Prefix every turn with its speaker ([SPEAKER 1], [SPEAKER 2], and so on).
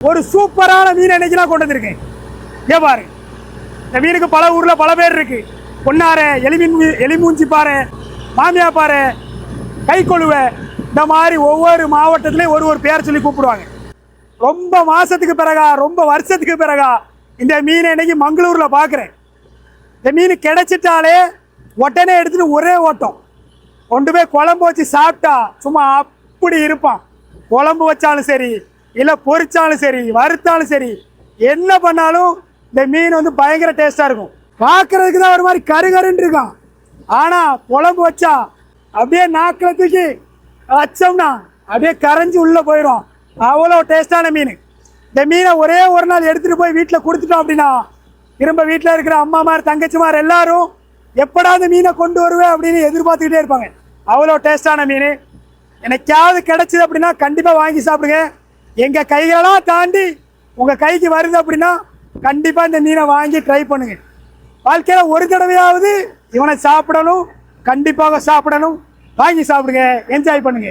[SPEAKER 1] ஒரு சூப்பரான மீன் இன்னைக்கு நான் கொண்டு வந்திருக்கேன். ஏன் பாரு, இந்த மீனுக்கு பல ஊரில் பல பேர் இருக்கு. பொன்னாரை, எலிமூஞ்சி பாறை, மாமியா பாறை, கை கொழுவை, இந்த மாதிரி ஒவ்வொரு மாவட்டத்திலையும் ஒரு பேர் சொல்லி கூப்பிடுவாங்க. ரொம்ப மாசத்துக்கு பிறகா, ரொம்ப வருஷத்துக்கு பிறகா இந்த மீனை இன்னைக்கு மங்களூரில் பார்க்குறேன். இந்த மீன் கிடைச்சிட்டாலே உடனே எடுத்துட்டு ஒரே ஓட்டம் கொண்டு போய் குழம்பு வச்சு சாப்பிட்டா சும்மா அப்படி இருப்பான். குழம்பு வச்சாலும் சரி, இல்லை பொரிச்சாலும் சரி, வறுத்தாலும் சரி, என்ன பண்ணாலும் இந்த மீன் வந்து பயங்கர டேஸ்டாக இருக்கும். பார்க்கறதுக்கு தான் ஒரு மாதிரி கருகருன்னு இருக்கான். ஆனால் குழம்பு வச்சா அப்படியே நாக்கில் தூக்கி வச்சோம்னா அப்படியே கரைஞ்சி உள்ளே போயிடும். அவ்வளோ டேஸ்டான மீன். இந்த மீனை ஒரே ஒரு நாள் எடுத்துகிட்டு போய் வீட்டில் கொடுத்துட்டோம் அப்படின்னா திரும்ப வீட்டில் இருக்கிற அம்மாமார், தங்கச்சிமார் எல்லாரும் எப்படா அந்த மீனை கொண்டு வருவேன் அப்படின்னு எதிர்பார்த்துக்கிட்டே இருப்பாங்க. அவ்வளோ டேஸ்டான மீன். எனக்காவது கிடைச்சிது அப்படின்னா கண்டிப்பாக வாங்கி சாப்பிடுங்க. எங்கள் கைகளெல்லாம் தாண்டி உங்கள் கைக்கு வருது அப்படின்னா கண்டிப்பாக இந்த மீனை வாங்கி ட்ரை பண்ணுங்க. வாழ்க்கையில் ஒரு தடவையாவது இவனை சாப்பிடணும், கண்டிப்பாக சாப்பிடணும். வாங்கி சாப்பிடுங்க, என்ஜாய் பண்ணுங்க.